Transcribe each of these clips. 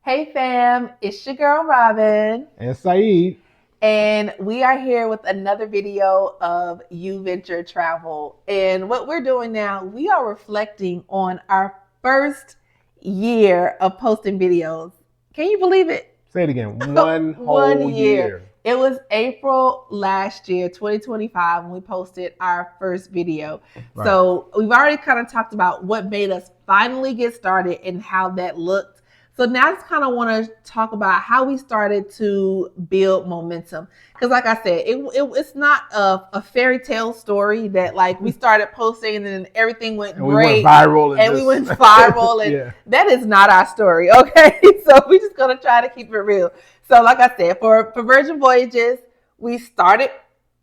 Hey fam, it's your girl Robin, And Saeed, and we are here with another video of You Venture Travel. And what we're doing now, we are reflecting on our first year of posting videos. Can you believe it? say it again. One One whole year. year. It was April last year, 2025, when we posted our first video. Right. So we've already kind of talked about what made us finally get started and how that looked. So now I just kind of want to talk about how we started to build momentum. Because like I said, it's not a fairy tale story that like we started posting and then everything went And we went great viral and we went viral and yeah. that is not our story, okay? So we're just going to try to keep it real. So like I said, for Virgin Voyages, we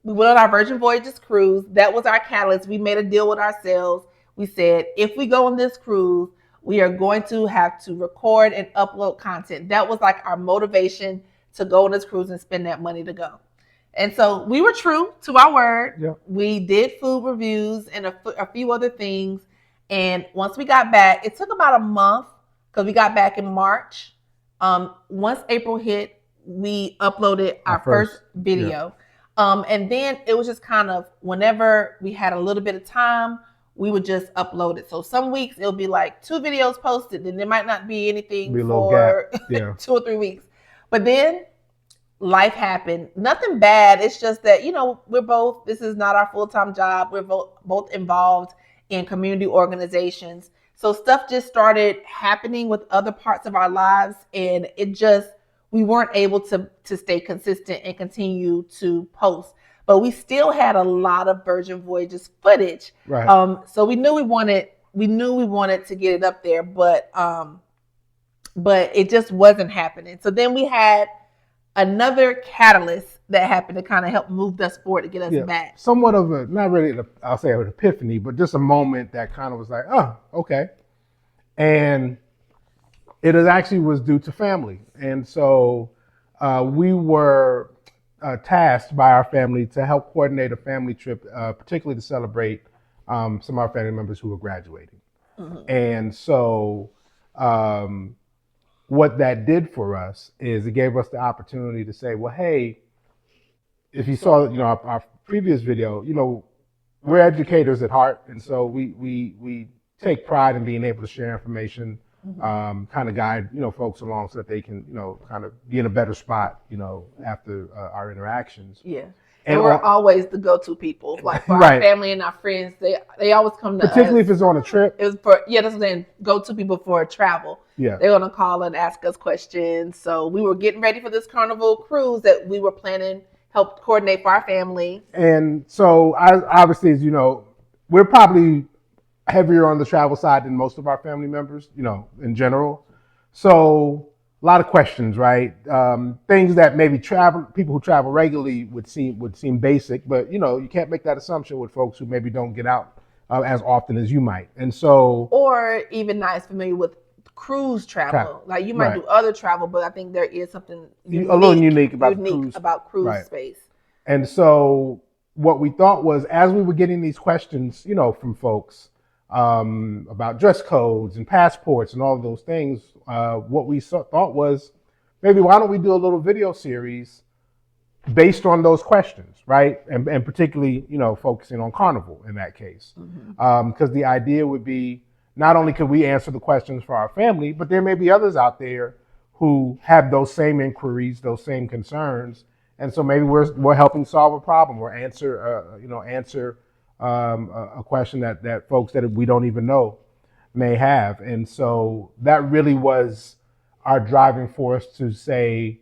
went on our Virgin Voyages cruise. That was our catalyst. We made a deal with ourselves. We said, if we go on this cruise, we are going to have to record and upload content. That was like our motivation to go on this cruise and spend that money to go. And so we were true to our word. Yep. We did food reviews and a few other things. And once we got back, it took about a month because we got back in March. Once April hit, we uploaded our first video. Yeah. And then it was just kind of whenever we had a little bit of time, we would just upload it. So some weeks it'll be like 2 videos posted, then there might not be anything for 2 or 3 weeks. But then life happened. Nothing bad. It's just that, this is not our full-time job. We're both involved in community organizations. So stuff just started happening with other parts of our lives, and we weren't able to stay consistent and continue to post. But we still had a lot of Virgin Voyages footage. Right. So we knew we wanted to get it up there, but it just wasn't happening. So then we had another catalyst that happened to kind of help move us forward to get us back. Somewhat of not really, I'll say an epiphany, but just a moment that kind of was like, oh, okay. And it actually was due to family. And so we were tasked by our family to help coordinate a family trip, particularly to celebrate some of our family members who were graduating. Mm-hmm. And so what that did for us is it gave us the opportunity to say, well, hey, if you saw, our previous video, we're educators at heart. And so we take pride in being able to share information, kind of guide, folks along so that they can, kind of be in a better spot, after our interactions. Yeah. And we're always the go-to people, like for our family and our friends. They always come to us. Particularly if it's on a trip. It was that's what I'm saying, go-to people for travel. Yeah. They're gonna call and ask us questions. So we were getting ready for this Carnival cruise that we were planning, help coordinate for our family. And so obviously, as you know, we're probably heavier on the travel side than most of our family members, in general. So a lot of questions, right? Things that maybe people who travel regularly would seem basic, but you can't make that assumption with folks who maybe don't get out as often as you might. And so, or even not as familiar with cruise travel. Like you might do other travel, but I think there is something a little unique about cruise space. And so what we thought was, as we were getting these questions, from folks about dress codes and passports and all of those things, what we thought was, maybe why don't we do a little video series based on those questions, right? And particularly, focusing on Carnival in that case. Because the idea would be, not only could we answer the questions for our family, but there may be others out there who have those same inquiries, those same concerns. And so maybe we're helping solve a problem or answer a question that folks that we don't even know may have. And so that really was our driving force to say,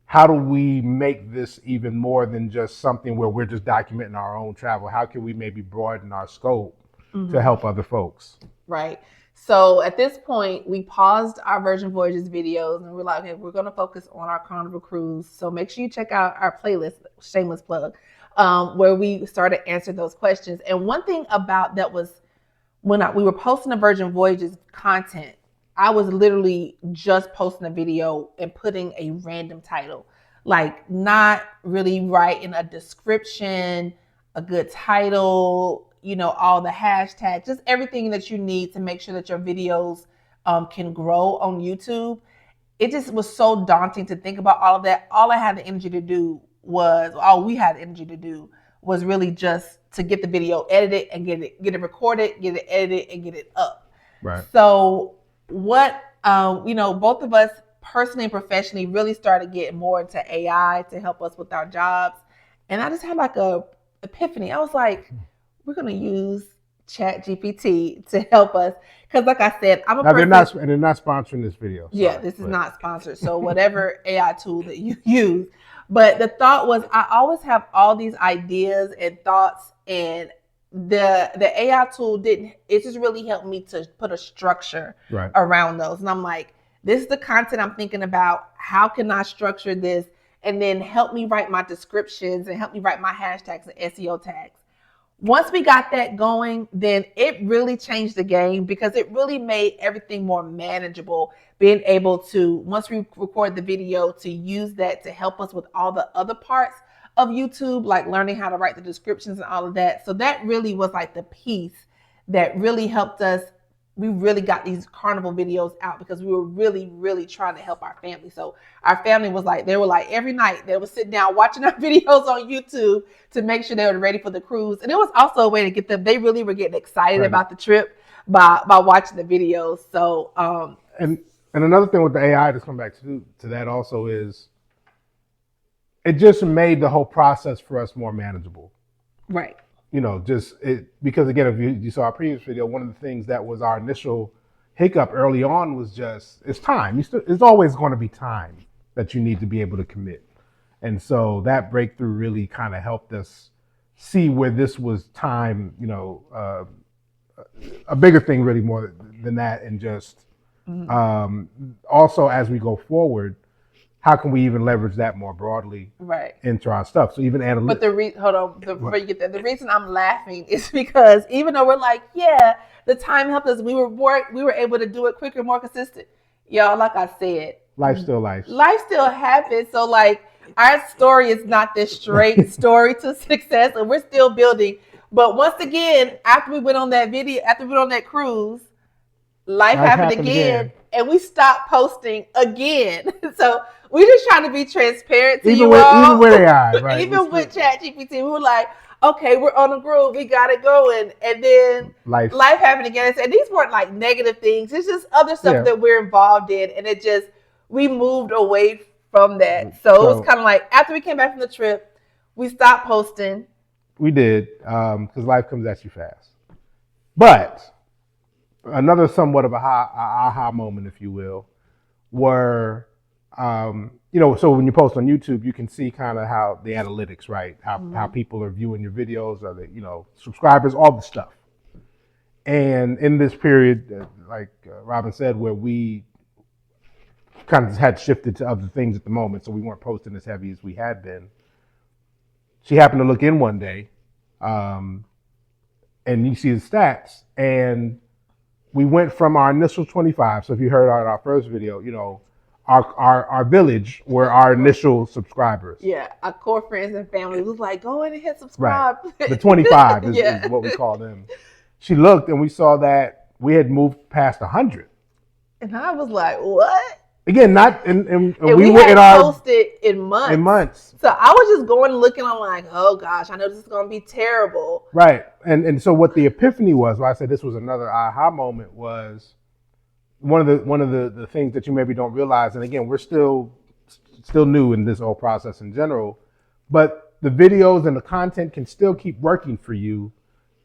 how do we make this even more than just something where we're just documenting our own travel? How can we maybe broaden our scope to help other folks? Right. So at this point, we paused our Virgin Voyages videos and we're like, okay, we're going to focus on our Carnival cruise. So make sure you check out our playlist, shameless plug, where we started answering those questions. And one thing about that was when we were posting the Virgin Voyages content, I was literally just posting a video and putting a random title, like not really writing a description, a good title, all the hashtags, just everything that you need to make sure that your videos can grow on YouTube. it just was so daunting to think about all of that. All I had the energy to do was, all we had the energy to do was really just to get the video edited and get it recorded, get it edited, and get it up. Right. So what both of us personally and professionally really started getting more into AI to help us with our jobs. And I just had like a epiphany. I was like, we're gonna use Chat GPT to help us. Because like I said, I'm a person. They're not sponsoring this video. Sorry, yeah, this is not sponsored. So whatever AI tool that you use. But the thought was, I always have all these ideas and thoughts, and the AI tool it just really helped me to put a structure around those. And I'm like, this is the content I'm thinking about. How can I structure this? And then help me write my descriptions and help me write my hashtags and SEO tags. Once we got that going, then it really changed the game because it really made everything more manageable. Being able to, once we record the video, to use that to help us with all the other parts of YouTube, like learning how to write the descriptions and all of that. So that really was like the piece that really helped us. We really got these carnival videos out because we were really, really trying to help our family. So our family was like, they were like every night they would sit down watching our videos on YouTube to make sure they were ready for the cruise. And it was also a way to get them, they really were getting excited about the trip by watching the videos. So, and another thing with the AI to come back to that also is it just made the whole process for us more manageable. Right. Because again, if you saw our previous video, one of the things that was our initial hiccup early on was just, it's time. It's always going to be time that you need to be able to commit. And so that breakthrough really kind of helped us see where this was time, a bigger thing really more than that. And just also as we go forward, how can we even leverage that more broadly into our stuff? So even analytics. But hold on, before you get there, the reason I'm laughing is because even though we're like, yeah, the time helped us, we were able to do it quicker, more consistent. Y'all, like I said, life still life. Life still happens. So like our story is not this straight story to success, and we're still building. But once again, after we went on that cruise, life happened again, and we stopped posting again. So we just trying to be transparent to you all. Even with AI, right? Even with ChatGPT, we were like, okay, we're on a groove, we got it going, and then life happened again. And these weren't like negative things; it's just other stuff that we're involved in, and we moved away from that. So it was kind of like after we came back from the trip, we stopped posting. We did, because life comes at you fast. But another somewhat of a aha moment, if you will, were, so when you post on YouTube, you can see kind of how the analytics, right? How people are viewing your videos, or the, subscribers, all the stuff. And in this period, like Robin said, where we kind of had shifted to other things at the moment, so we weren't posting as heavy as we had been. She happened to look in one day, and you see the stats, and we went from our initial 25. So if you heard our first video, our village were our initial subscribers. Yeah, our core friends and family was like, go in and hit subscribe. Right. The 25 is what we call them. She looked, and we saw that we had moved past 100. And I was like, what? Again, not and we were in our posted in months. In months. So I was just going and looking. I'm like, oh gosh, I know this is going to be terrible. Right, and so what the epiphany was, why I said this was another aha moment, was one of the things that you maybe don't realize. And again, we're still new in this whole process in general, but the videos and the content can still keep working for you,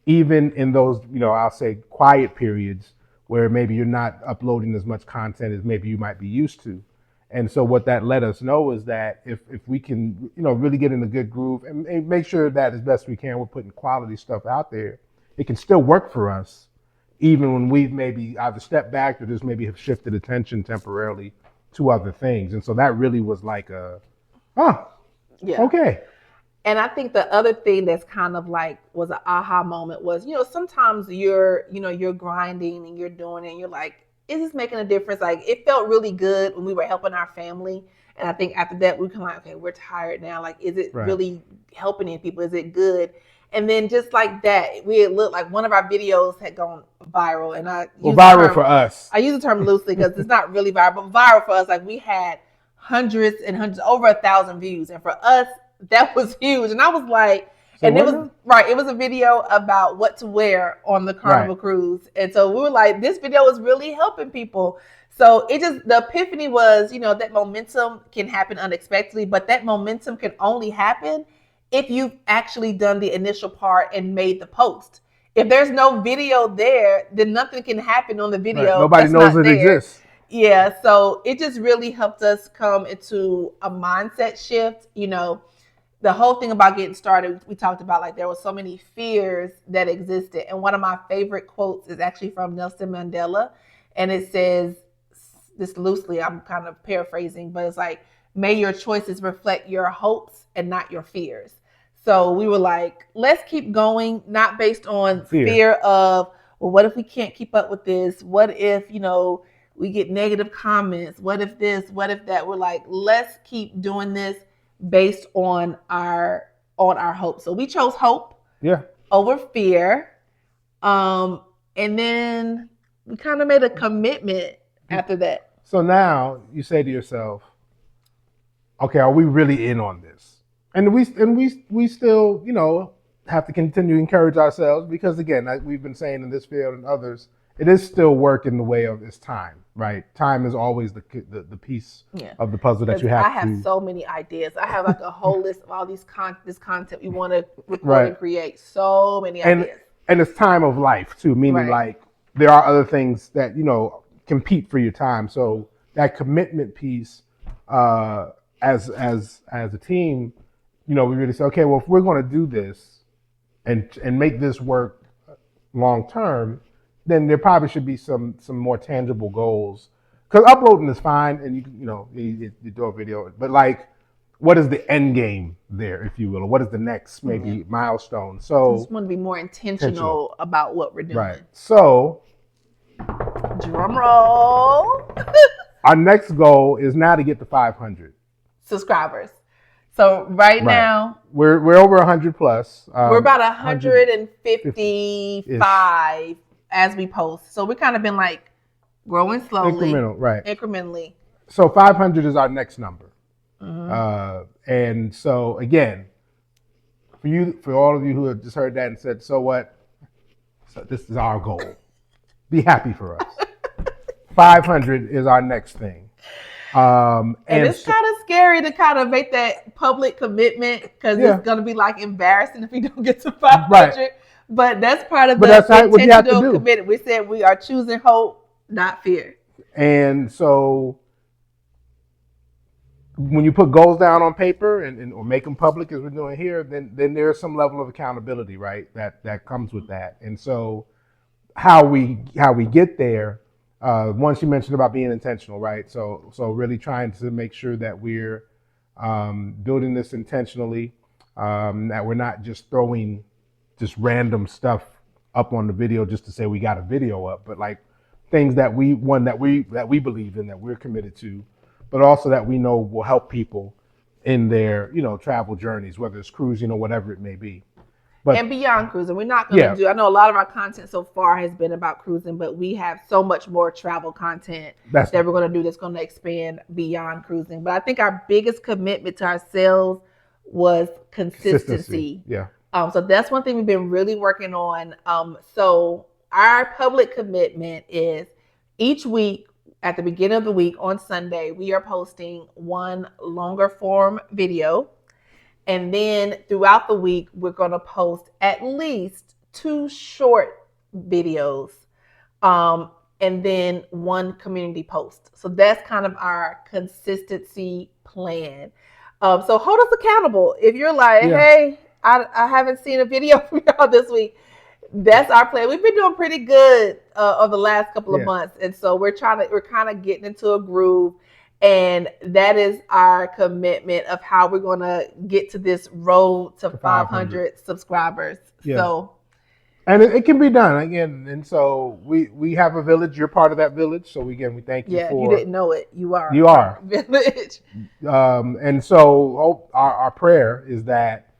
even in those I'll say quiet periods, where maybe you're not uploading as much content as maybe you might be used to. And so what that let us know is that if we can, really get in a good groove and make sure that as best we can, we're putting quality stuff out there, it can still work for us, even when we've maybe either stepped back or just maybe have shifted attention temporarily to other things. And so that really was like okay. And I think the other thing that's kind of like was an aha moment was, sometimes you're grinding and you're doing it and you're like, is this making a difference? Like it felt really good when we were helping our family. And I think after that, we kind of like, okay, we're tired now. Like, is it really helping any people? Is it good? And then just like that, we looked like one of our videos had gone viral. And viral for us. I use the term loosely because it's not really viral, but viral for us. Like we had hundreds and hundreds, over 1,000 views. And for us, that was huge. And I was like, so and it was right. It was a video about what to wear on the Carnival cruise, and so we were like, this video is really helping people. So it just, the epiphany was, that momentum can happen unexpectedly, but that momentum can only happen if you've actually done the initial part and made the post. If there's no video there, then nothing can happen on the video. Right. Nobody knows it exists. Yeah, so it just really helped us come into a mindset shift, The whole thing about getting started, we talked about, like, there were so many fears that existed. And one of my favorite quotes is actually from Nelson Mandela. And it says, this loosely, I'm kind of paraphrasing, but it's like, may your choices reflect your hopes and not your fears. So we were like, let's keep going, not based on fear of, well, what if we can't keep up with this? What if, we get negative comments? What if this? What if that? We're like, let's keep doing this based on our hope. So we chose hope over fear. And then we kind of made a commitment after that. So now you say to yourself, okay, are we really in on this? And we still, have to continue to encourage ourselves because, again, like we've been saying in this field and others, it is still work in the way of its time, right? Time is always the piece of the puzzle that you have to. I have so many ideas. I have like a whole list of all this content we want to record and create. So many ideas. And it's time of life too, meaning like there are other things that, compete for your time. So that commitment piece, as a team, we really say, okay, well, if we're going to do this and make this work long term, then there probably should be some more tangible goals. Because uploading is fine, and you do a video, but like, what is the end game there, if you will, or what is the next maybe milestone? So just want to be more intentional about what we're doing. Right. So, drum roll. Our next goal is now to get to 500 subscribers. So right now we're over 100 plus. We're about 155 as we post. So we've kind of been like growing slowly. Incrementally. So 500 is our next number. Mm-hmm. And so again, for all of you who have just heard that and said, so what? So this is our goal. Be happy for us. 500 is our next thing. And it's kind of scary to kind of make that public commitment because it's going to be like embarrassing if we don't get to 500. Right. But that's part of the intentional commitment. We said we are choosing hope, not fear. And so when you put goals down on paper or make them public as we're doing here, then there's some level of accountability, right? That comes with that. And so how we get there, once you mentioned about being intentional, right? So really trying to make sure that we're building this intentionally, that we're not just throwing just random stuff up on the video just to say we got a video up, but like things that we believe in, that we're committed to, but also that we know will help people in their travel journeys, whether it's cruising or whatever it may be. And beyond cruising, we're not going to do. I know a lot of our content so far has been about cruising, but we have so much more travel content that we're going to do that's going to expand beyond cruising. But I think our biggest commitment to ourselves was consistency. Yeah. So that's one thing we've been really working on. So our public commitment is each week at the beginning of the week on Sunday, we are posting one longer form video. And then throughout the week, we're going to post at least 2 short videos and then 1 community post. So that's kind of our consistency plan. So hold us accountable. If you're like, hey, I haven't seen a video from y'all this week, that's our plan. We've been doing pretty good over the last couple of months. And so we're kind of getting into a groove. And that is our commitment of how we're going to get to this road to 500 subscribers. Yeah. So, and it can be done again. And so we have a village. You're part of that village. So again, we thank you for. Yeah, you didn't know it. You are. You are village. And so our prayer is that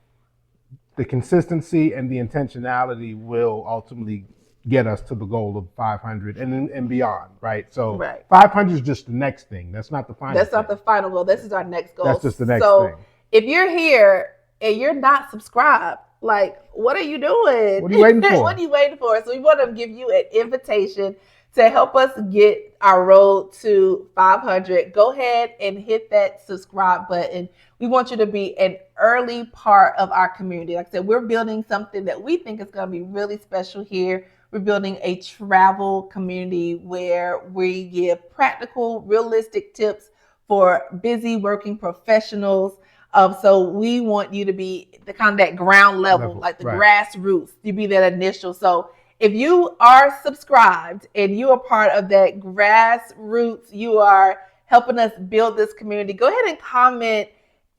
the consistency and the intentionality will ultimately get us to the goal of 500 and beyond, right? So 500 is just the next thing. That's not the final. That's not the final goal. This is our next goal. That's just the next so thing. If you're here and you're not subscribed, like, what are you doing? What are you waiting for? What are you waiting for? So we want to give you an invitation to help us get our road to 500. Go ahead and hit that subscribe button. We want you to be an early part of our community. Like I said, we're building something that we think is going to be really special here. We're building a travel community where we give practical, realistic tips for busy working professionals. So we want you to be the kind of that ground level, like the grassroots. You be that initial. So if you are subscribed and you are part of that grassroots, you are helping us build this community. Go ahead and comment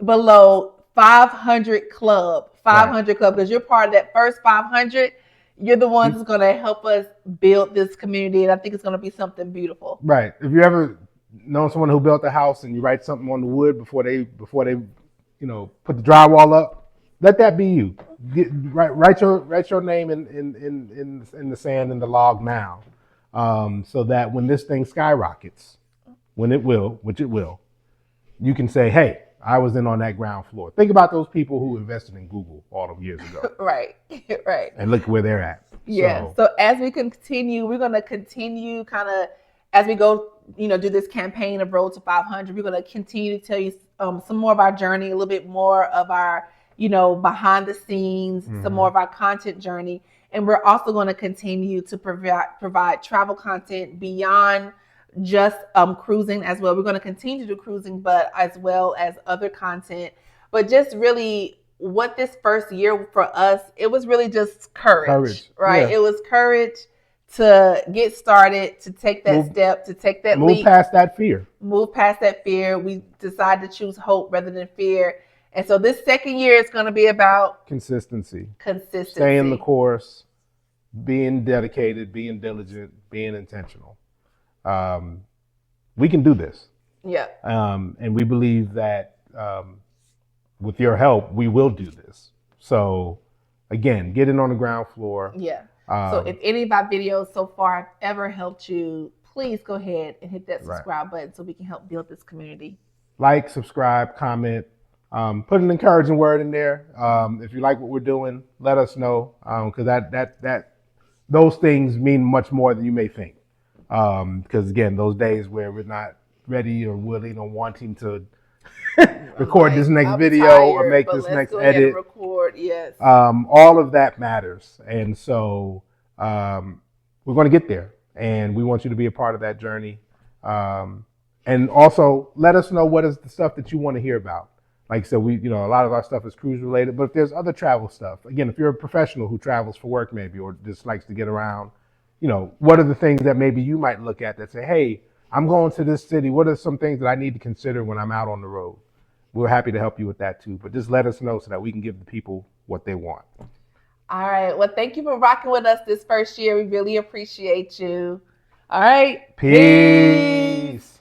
below 500 Club, 500 Club, because you're part of that first 500. You're the ones that's going to help us build this community, and I think it's going to be something beautiful. Right. If you ever know someone who built a house and you write something on the wood before they put the drywall up, let that be you. Write your name in the sand in the log now, so that when this thing skyrockets, which it will, you can say, "Hey, I was in on that ground floor." Think about those people who invested in Google all those years ago. Right. And look where they're at. Yeah. So as we continue, we're going to continue kind of as we go, do this campaign of Road to 500. We're going to continue to tell you some more of our journey, a little bit more of our, behind the scenes, some more of our content journey. And we're also going to continue to provide travel content beyond just cruising as well. We're going to continue to do cruising, but as well as other content. But just really what this first year for us, it was really just courage. Right? Yeah. It was courage to get started, to take that step, to take that leap. Move past that fear. We decided to choose hope rather than fear. And so this second year is going to be about consistency. Staying the course, being dedicated, being diligent, being intentional. We can do this. Yeah. And we believe that with your help, we will do this. So again, get in on the ground floor. Yeah. So if any of our videos so far have ever helped you, please go ahead and hit that subscribe button so we can help build this community. Like, subscribe, comment, put an encouraging word in there. If you like what we're doing, let us know, because those things mean much more than you may think. Because again, those days where we're not ready or willing or wanting to record this next video or make this next edit. Record, yes. All of that matters. And so we're going to get there. And we want you to be a part of that journey. And also let us know what is the stuff that you want to hear about. Like I said, a lot of our stuff is cruise related, but if there's other travel stuff, again, if you're a professional who travels for work maybe, or just likes to get around, what are the things that maybe you might look at that say, hey, I'm going to this city. What are some things that I need to consider when I'm out on the road? We're happy to help you with that too, but just let us know so that we can give the people what they want. All right. Well, thank you for rocking with us this first year. We really appreciate you. All right. Peace.